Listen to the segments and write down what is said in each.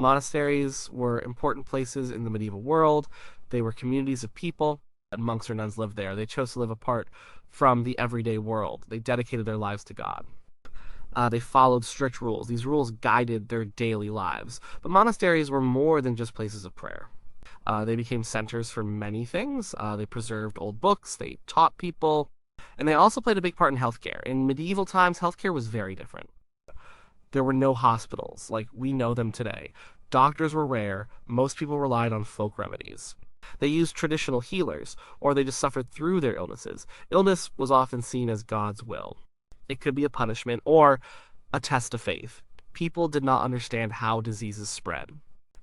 Monasteries were important places in the medieval world. They were communities of people, and monks or nuns lived there. They chose to live apart from the everyday world. They dedicated their lives to God. They followed strict rules. These rules guided their daily lives. But monasteries were more than just places of prayer. They became centers for many things. They preserved old books, they taught people, and they also played a big part in healthcare. In medieval times, healthcare was very different. There were no hospitals like we know them today. Doctors were rare. Most people relied on folk remedies. They used traditional healers, or they just suffered through their illnesses. Illness was often seen as God's will. It could be a punishment or a test of faith. People did not understand how diseases spread.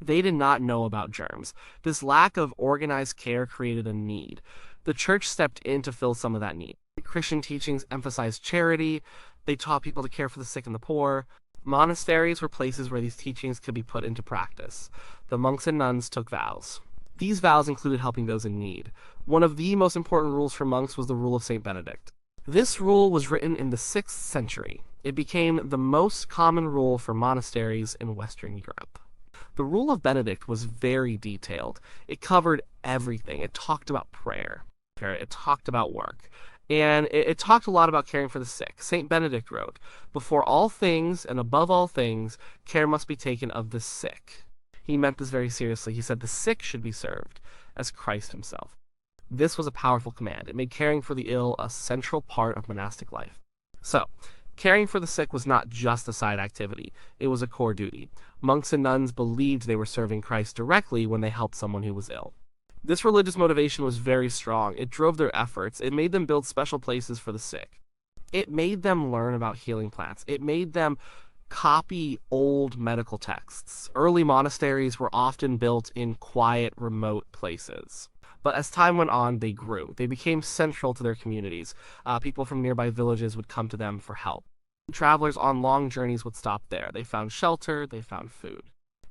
They did not know about germs. This lack of organized care created a need. The church stepped in to fill some of that need. Christian teachings emphasized charity. They taught people to care for the sick and the poor. Monasteries were places where these teachings could be put into practice. The monks and nuns took vows. These vows included helping those in need. One of the most important rules for monks was the rule of Saint Benedict. This rule was written in the 6th century. It became the most common rule for monasteries in Western Europe. The rule of Benedict was very detailed. It covered everything. It talked about prayer. It talked about work. And it talked a lot about caring for the sick. Saint Benedict wrote, "Before all things and above all things, care must be taken of the sick." He meant this very seriously. He said the sick should be served as Christ himself. This was a powerful command. It made caring for the ill a central part of monastic life. So, caring for the sick was not just a side activity. It was a core duty. Monks and nuns believed they were serving Christ directly when they helped someone who was ill. This religious motivation was very strong. It drove their efforts. It made them build special places for the sick. It made them learn about healing plants. It made them copy old medical texts. Early monasteries were often built in quiet, remote places. But as time went on, they grew. They became central to their communities. People from nearby villages would come to them for help. Travelers on long journeys would stop there. They found shelter, they found food.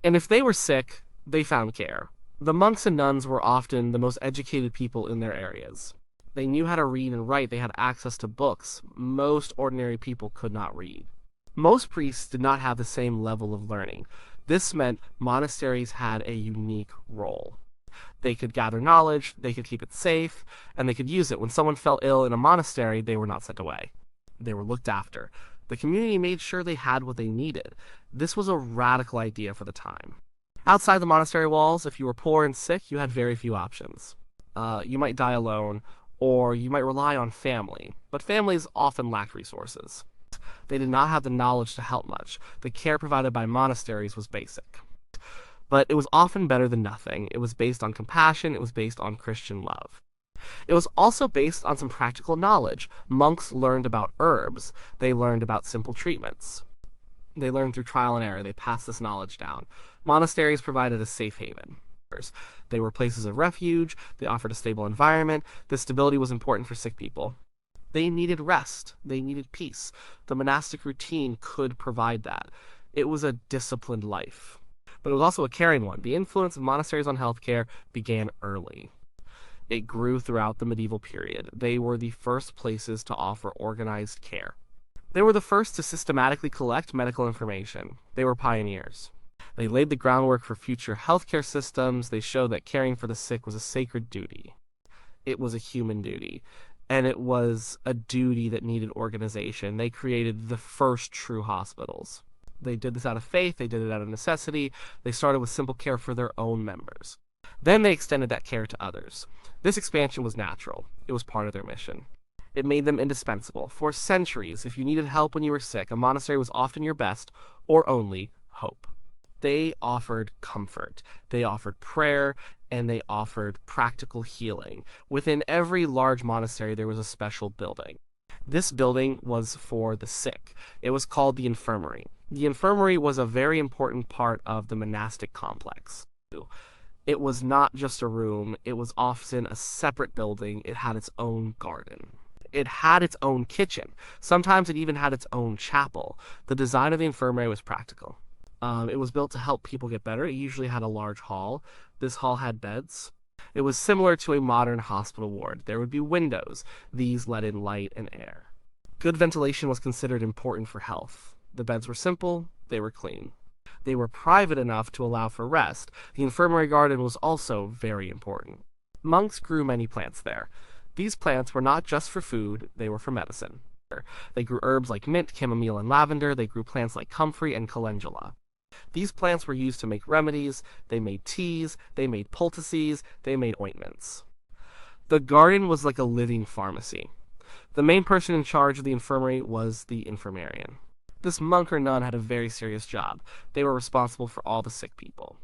And if they were sick, they found care. The monks and nuns were often the most educated people in their areas. They knew how to read and write. They had access to books most ordinary people could not read. Most priests did not have the same level of learning. This meant monasteries had a unique role. They could gather knowledge, they could keep it safe, and they could use it. When someone fell ill in a monastery, they were not sent away. They were looked after. The community made sure they had what they needed. This was a radical idea for the time. Outside the monastery walls, if you were poor and sick, you had very few options. You might die alone, or you might rely on family, but families often lacked resources. They did not have the knowledge to help much. The care provided by monasteries was basic. But it was often better than nothing. It was based on compassion. It was based on Christian love. It was also based on some practical knowledge. Monks learned about herbs. They learned about simple treatments. They learned through trial and error. They passed this knowledge down. Monasteries provided a safe haven. They were places of refuge. They offered a stable environment. This stability was important for sick people. They needed rest. They needed peace. The monastic routine could provide that. It was a disciplined life. But it was also a caring one. The influence of monasteries on healthcare began early. It grew throughout the medieval period. They were the first places to offer organized care. They were the first to systematically collect medical information. They were pioneers. They laid the groundwork for future healthcare systems. They showed that caring for the sick was a sacred duty. It was a human duty. And it was a duty that needed organization. They created the first true hospitals. They did this out of faith. They did it out of necessity. They started with simple care for their own members. Then they extended that care to others. This expansion was natural. It was part of their mission. It made them indispensable. For centuries, if you needed help when you were sick, a monastery was often your best, or only, hope. They offered comfort. They offered prayer, and they offered practical healing. Within every large monastery, there was a special building. This building was for the sick. It was called the infirmary. The infirmary was a very important part of the monastic complex. It was not just a room. It was often a separate building. It had its own garden. It had its own kitchen. Sometimes it even had its own chapel. The design of the infirmary was practical. It was built to help people get better. It usually had a large hall. This hall had beds. It was similar to a modern hospital ward. There would be windows. These let in light and air. Good ventilation was considered important for health. The beds were simple. They were clean. They were private enough to allow for rest. The infirmary garden was also very important. Monks grew many plants there. These plants were not just for food, they were for medicine. They grew herbs like mint, chamomile, and lavender. They grew plants like comfrey and calendula. These plants were used to make remedies, they made teas, they made poultices, they made ointments. The garden was like a living pharmacy. The main person in charge of the infirmary was the infirmarian. This monk or nun had a very serious job. They were responsible for all the sick people.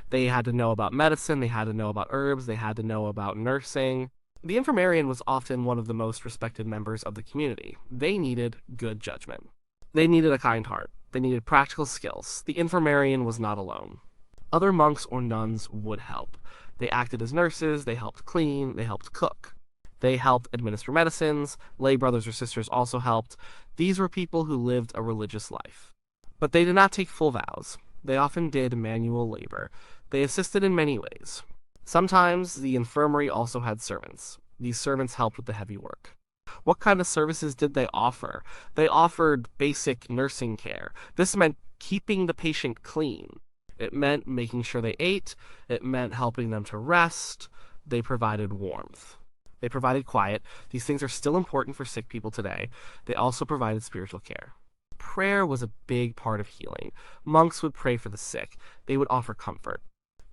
They had to know about medicine, they had to know about herbs, they had to know about nursing. The infirmarian was often one of the most respected members of the community. They needed good judgment. They needed a kind heart. They needed practical skills. The infirmarian was not alone. Other monks or nuns would help. They acted as nurses, they helped clean, they helped cook. They helped administer medicines, lay brothers or sisters also helped. These were people who lived a religious life. But they did not take full vows. They often did manual labor. They assisted in many ways. Sometimes the infirmary also had servants. These servants helped with the heavy work. What kind of services did they offer? They offered basic nursing care. This meant keeping the patient clean. It meant making sure they ate. It meant helping them to rest. They provided warmth. They provided quiet. These things are still important for sick people today. They also provided spiritual care. Prayer was a big part of healing. Monks would pray for the sick. They would offer comfort.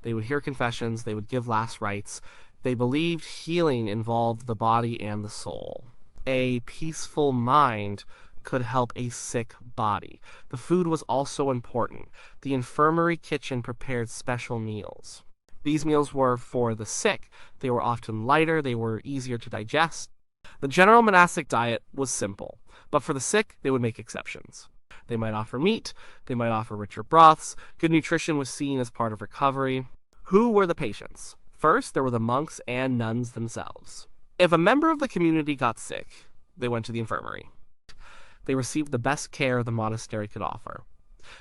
They would hear confessions. They would give last rites. They believed healing involved the body and the soul. A peaceful mind could help a sick body. The food was also important. The infirmary kitchen prepared special meals. These meals were for the sick. They were often lighter, they were easier to digest. The general monastic diet was simple, but for the sick, they would make exceptions. They might offer meat, they might offer richer broths. Good nutrition was seen as part of recovery. Who were the patients? First, there were the monks and nuns themselves. If a member of the community got sick, they went to the infirmary. They received the best care the monastery could offer.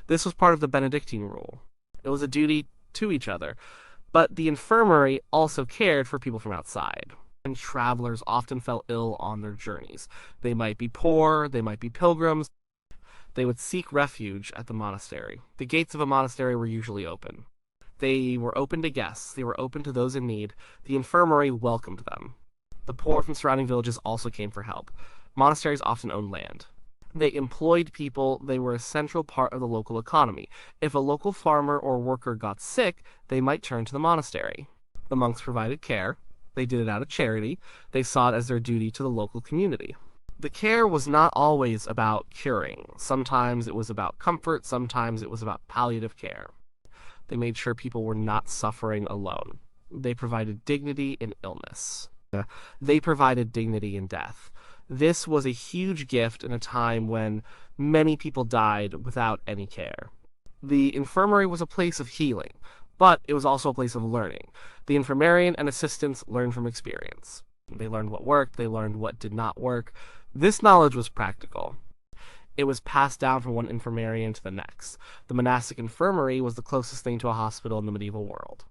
This was part of the Benedictine rule. It was a duty to each other, but the infirmary also cared for people from outside. And travelers often fell ill on their journeys. They might be poor, they might be pilgrims. They would seek refuge at the monastery. The gates of a monastery were usually open. They were open to guests. They were open to those in need. The infirmary welcomed them. The poor from surrounding villages also came for help. Monasteries often owned land. They employed people. They were a central part of the local economy. If a local farmer or worker got sick, they might turn to the monastery. The monks provided care. They did it out of charity. They saw it as their duty to the local community. The care was not always about curing. Sometimes it was about comfort. Sometimes it was about palliative care. They made sure people were not suffering alone. They provided dignity in illness. They provided dignity in death. This was a huge gift in a time when many people died without any care. The infirmary was a place of healing, but it was also a place of learning. The infirmarian and assistants learned from experience. They learned what worked, they learned what did not work. This knowledge was practical. It was passed down from one infirmarian to the next. The monastic infirmary was the closest thing to a hospital in the medieval world.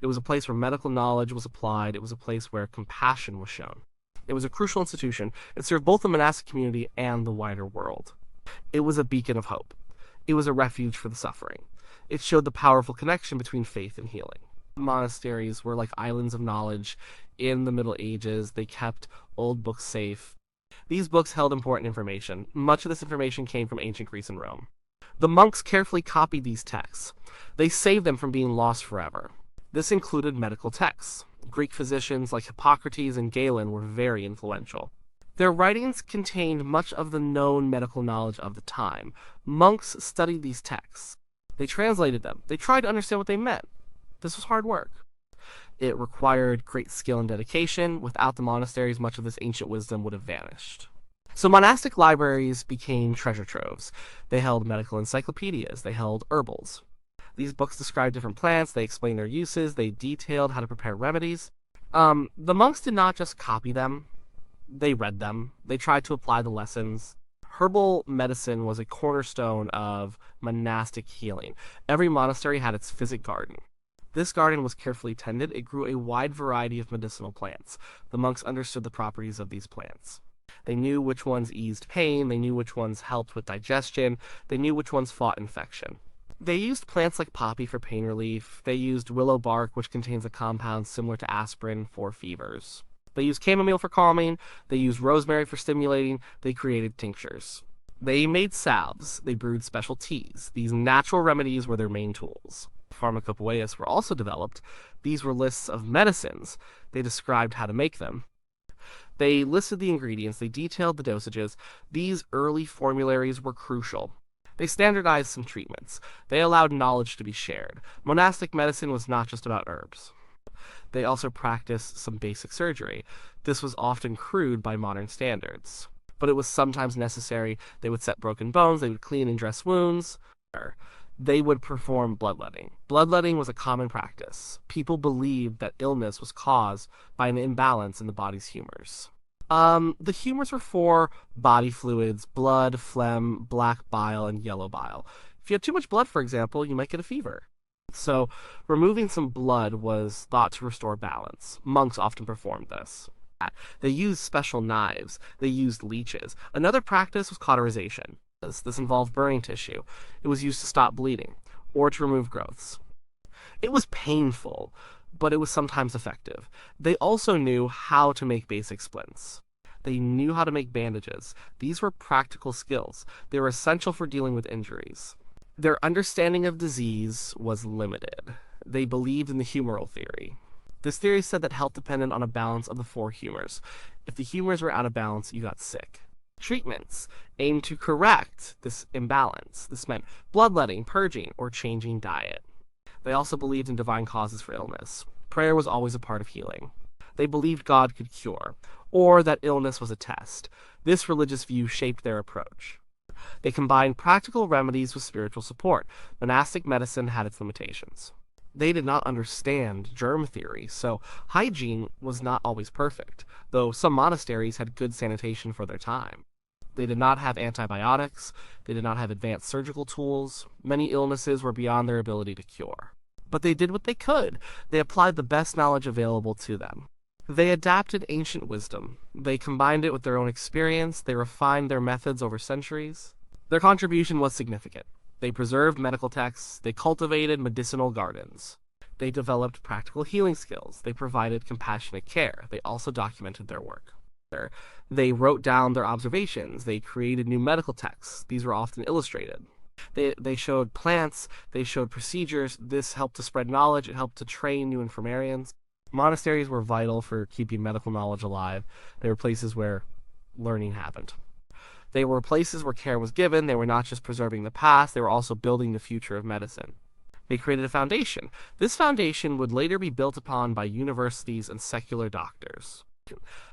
It was a place where medical knowledge was applied. It was a place where compassion was shown. It was a crucial institution. It served both the monastic community and the wider world. It was a beacon of hope. It was a refuge for the suffering. It showed the powerful connection between faith and healing. Monasteries were like islands of knowledge in the Middle Ages. They kept old books safe. These books held important information. Much of this information came from ancient Greece and Rome. The monks carefully copied these texts. They saved them from being lost forever. This included medical texts. Greek physicians like Hippocrates and Galen were very influential. Their writings contained much of the known medical knowledge of the time. Monks studied these texts. They translated them. They tried to understand what they meant. This was hard work. It required great skill and dedication. Without the monasteries, much of this ancient wisdom would have vanished. So monastic libraries became treasure troves. They held medical encyclopedias. They held herbals. These books described different plants, they explained their uses, they detailed how to prepare remedies. The monks did not just copy them, they read them, they tried to apply the lessons. Herbal medicine was a cornerstone of monastic healing. Every monastery had its physic garden. This garden was carefully tended. It grew a wide variety of medicinal plants. The monks understood the properties of these plants. They knew which ones eased pain, they knew which ones helped with digestion, they knew which ones fought infection. They used plants like poppy for pain relief. They used willow bark, which contains a compound similar to aspirin, for fevers. They used chamomile for calming. They used rosemary for stimulating. They created tinctures. They made salves. They brewed special teas. These natural remedies were their main tools. Pharmacopoeias were also developed. These were lists of medicines. They described how to make them. They listed the ingredients. They detailed the dosages. These early formularies were crucial. They standardized some treatments. They allowed knowledge to be shared. Monastic medicine was not just about herbs. They also practiced some basic surgery. This was often crude by modern standards, but it was sometimes necessary. They would set broken bones, they would clean and dress wounds. They would perform bloodletting. Bloodletting was a common practice. People believed that illness was caused by an imbalance in the body's humors. The humors were four body fluids: blood, phlegm, black bile, and yellow bile. If you had too much blood, for example, you might get a fever. So, removing some blood was thought to restore balance. Monks often performed this. They used special knives. They used leeches. Another practice was cauterization. This involved burning tissue. It was used to stop bleeding or to remove growths. It was painful, but it was sometimes effective. They also knew how to make basic splints. They knew how to make bandages. These were practical skills. They were essential for dealing with injuries. Their understanding of disease was limited. They believed in the humoral theory. This theory said that health depended on a balance of the four humors. If the humors were out of balance, you got sick. Treatments aimed to correct this imbalance. This meant bloodletting, purging, or changing diet. They also believed in divine causes for illness. Prayer was always a part of healing. They believed God could cure, or that illness was a test. This religious view shaped their approach. They combined practical remedies with spiritual support. Monastic medicine had its limitations. They did not understand germ theory, so hygiene was not always perfect, though some monasteries had good sanitation for their time. They did not have antibiotics. They did not have advanced surgical tools. Many illnesses were beyond their ability to cure. But they did what they could. They applied the best knowledge available to them. They adapted ancient wisdom. They combined it with their own experience. They refined their methods over centuries. Their contribution was significant. They preserved medical texts. They cultivated medicinal gardens. They developed practical healing skills. They provided compassionate care. They also documented their work. They wrote down their observations. They created new medical texts. These were often illustrated. They showed plants. They showed procedures. This helped to spread knowledge. It helped to train new infirmarians. Monasteries were vital for keeping medical knowledge alive. They were places where learning happened. They were places where care was given. They were not just preserving the past, they were also building the future of medicine. They created a foundation. This foundation would later be built upon by universities and secular doctors.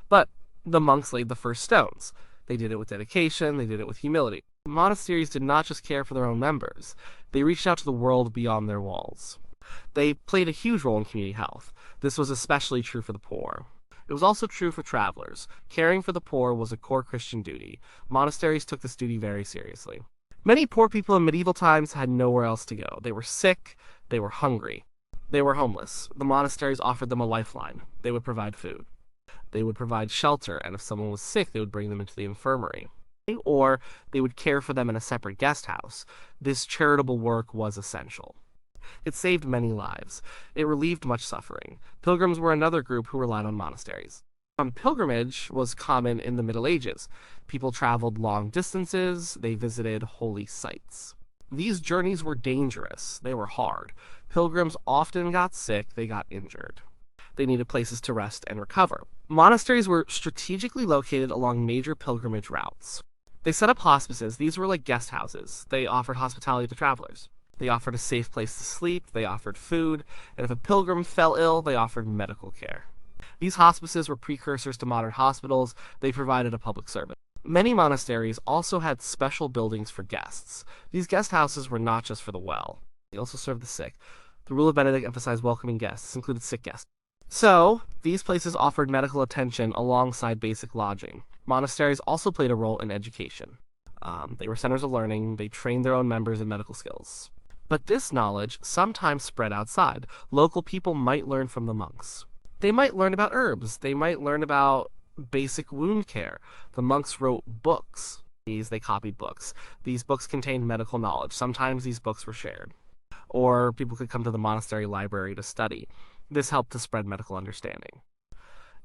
But the monks laid the first stones. They did it with dedication, they did it with humility. Monasteries did not just care for their own members. They reached out to the world beyond their walls. They played a huge role in community health. This was especially true for the poor. It was also true for travelers. Caring for the poor was a core Christian duty. Monasteries took this duty very seriously. Many poor people in medieval times had nowhere else to go. They were sick, they were hungry, they were homeless. The monasteries offered them a lifeline. They would provide food. They would provide shelter, and if someone was sick, they would bring them into the infirmary. Or they would care for them in a separate guest house. This charitable work was essential. It saved many lives. It relieved much suffering. Pilgrims were another group who relied on monasteries. Pilgrimage was common in the Middle Ages. People traveled long distances. They visited holy sites. These journeys were dangerous. They were hard. Pilgrims often got sick. They got injured. They needed places to rest and recover. Monasteries were strategically located along major pilgrimage routes. They set up hospices. These were like guest houses. They offered hospitality to travelers. They offered a safe place to sleep, they offered food, and if a pilgrim fell ill, they offered medical care. These hospices were precursors to modern hospitals. They provided a public service. Many monasteries also had special buildings for guests. These guest houses were not just for the well. They also served the sick. The rule of Benedict emphasized welcoming guests. This included sick guests. So, these places offered medical attention alongside basic lodging. Monasteries also played a role in education. They were centers of learning. They trained their own members in medical skills. But this knowledge sometimes spread outside. Local people might learn from the monks. They might learn about herbs. They might learn about basic wound care. The monks wrote books. They copied books. These books contained medical knowledge. Sometimes these books were shared, or people could come to the monastery library to study. This helped to spread medical understanding.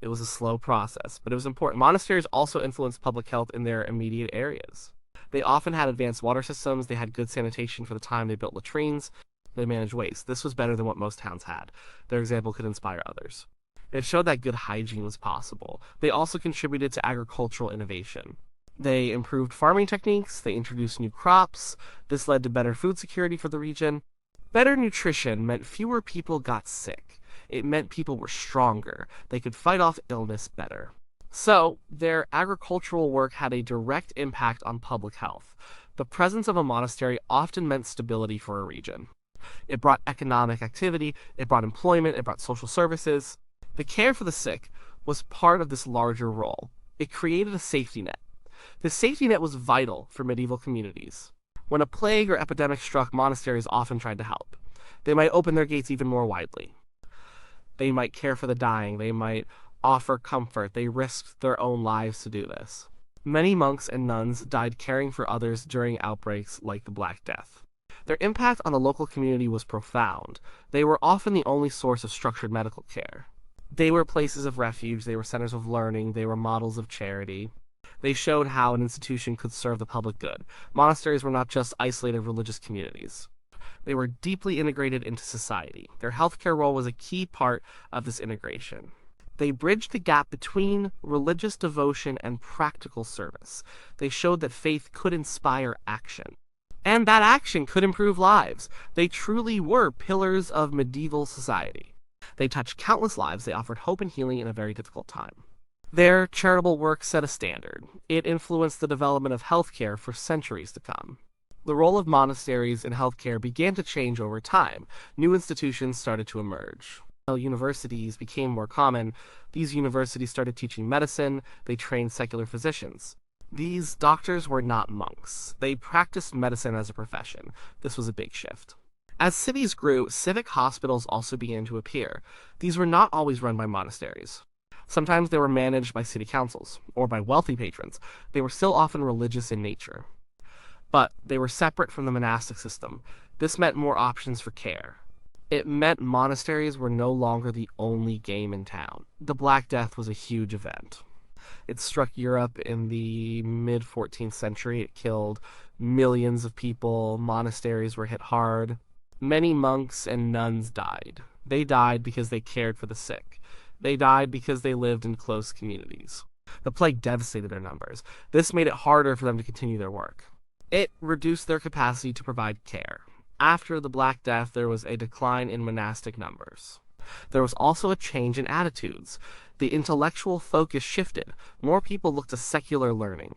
It was a slow process, but it was important. Monasteries also influenced public health in their immediate areas. They often had advanced water systems, they had good sanitation for the time, they built latrines, they managed waste. This was better than what most towns had. Their example could inspire others. It showed that good hygiene was possible. They also contributed to agricultural innovation. They improved farming techniques, they introduced new crops. This led to better food security for the region. Better nutrition meant fewer people got sick. It meant people were stronger. They could fight off illness better. So, their agricultural work had a direct impact on public health. The presence of a monastery often meant stability for a region. It brought economic activity, it brought employment, it brought social services. The care for the sick was part of this larger role. It created a safety net. This safety net was vital for medieval communities. When a plague or epidemic struck, monasteries often tried to help. They might open their gates even more widely. They might care for the dying. They might offer comfort. They risked their own lives to do this. Many monks and nuns died caring for others during outbreaks like the Black Death. Their impact on the local community was profound. They were often the only source of structured medical care. They were places of refuge. They were centers of learning. They were models of charity. They showed how an institution could serve the public good. Monasteries were not just isolated religious communities. They were deeply integrated into society. Their healthcare role was a key part of this integration. They bridged the gap between religious devotion and practical service. They showed that faith could inspire action, and that action could improve lives. They truly were pillars of medieval society. They touched countless lives. They offered hope and healing in a very difficult time. Their charitable work set a standard. It influenced the development of healthcare for centuries to come. The role of monasteries in healthcare began to change over time. New institutions started to emerge. Universities became more common. These universities started teaching medicine. They trained secular physicians. These doctors were not monks. They practiced medicine as a profession. This was a big shift. As cities grew, civic hospitals also began to appear. These were not always run by monasteries. Sometimes they were managed by city councils or by wealthy patrons. They were still often religious in nature, but they were separate from the monastic system. This meant more options for care. It meant monasteries were no longer the only game in town. The Black Death was a huge event. It struck Europe in the mid-14th century. It killed millions of people. Monasteries were hit hard. Many monks and nuns died. They died because they cared for the sick. They died because they lived in close communities. The plague devastated their numbers. This made it harder for them to continue their work. It reduced their capacity to provide care. After the Black Death, there was a decline in monastic numbers. There was also a change in attitudes. The intellectual focus shifted. More people looked to secular learning.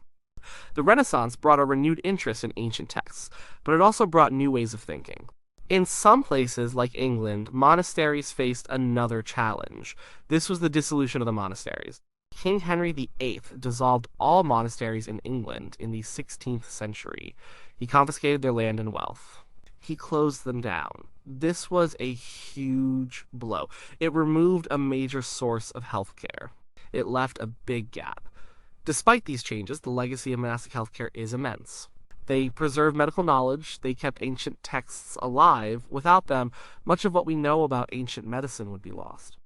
The Renaissance brought a renewed interest in ancient texts, but it also brought new ways of thinking. In some places, like England, monasteries faced another challenge. This was the dissolution of the monasteries. King Henry VIII dissolved all monasteries in England in the 16th century. He confiscated their land and wealth. He closed them down. This was a huge blow. It removed a major source of healthcare. It left a big gap. Despite these changes, the legacy of monastic healthcare is immense. They preserved medical knowledge. They kept ancient texts alive. Without them, much of what we know about ancient medicine would be lost.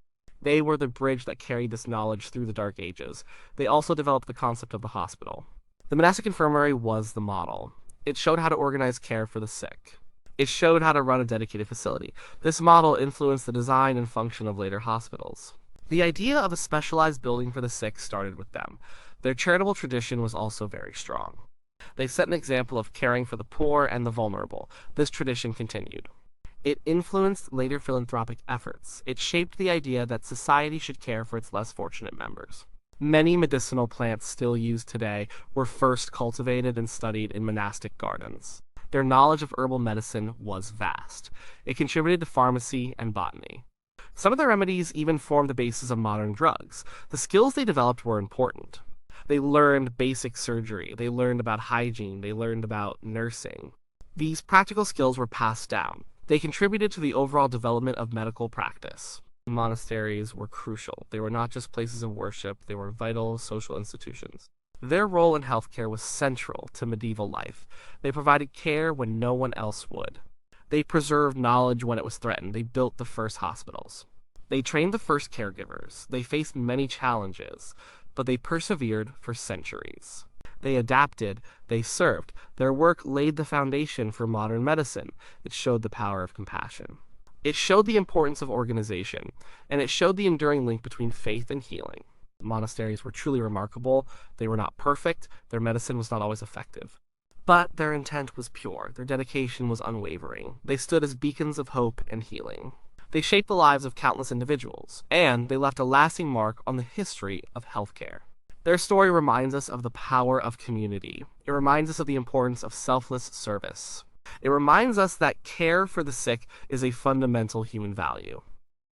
They were the bridge that carried this knowledge through the Dark Ages. They also developed the concept of the hospital. The monastic infirmary was the model. It showed how to organize care for the sick. It showed how to run a dedicated facility. This model influenced the design and function of later hospitals. The idea of a specialized building for the sick started with them. Their charitable tradition was also very strong. They set an example of caring for the poor and the vulnerable. This tradition continued. It influenced later philanthropic efforts. It shaped the idea that society should care for its less fortunate members. Many medicinal plants still used today were first cultivated and studied in monastic gardens. Their knowledge of herbal medicine was vast. It contributed to pharmacy and botany. Some of their remedies even formed the basis of modern drugs. The skills they developed were important. They learned basic surgery. They learned about hygiene. They learned about nursing. These practical skills were passed down. They contributed to the overall development of medical practice. Monasteries were crucial. They were not just places of worship. They were vital social institutions. Their role in healthcare was central to medieval life. They provided care when no one else would. They preserved knowledge when it was threatened. They built the first hospitals. They trained the first caregivers. They faced many challenges, but they persevered for centuries. They adapted, they served. Their work laid the foundation for modern medicine. It showed the power of compassion. It showed the importance of organization, and it showed the enduring link between faith and healing. Monasteries were truly remarkable. They were not perfect. Their medicine was not always effective. But their intent was pure. Their dedication was unwavering. They stood as beacons of hope and healing. They shaped the lives of countless individuals, and they left a lasting mark on the history of healthcare. Their story reminds us of the power of community. It reminds us of the importance of selfless service. It reminds us that care for the sick is a fundamental human value.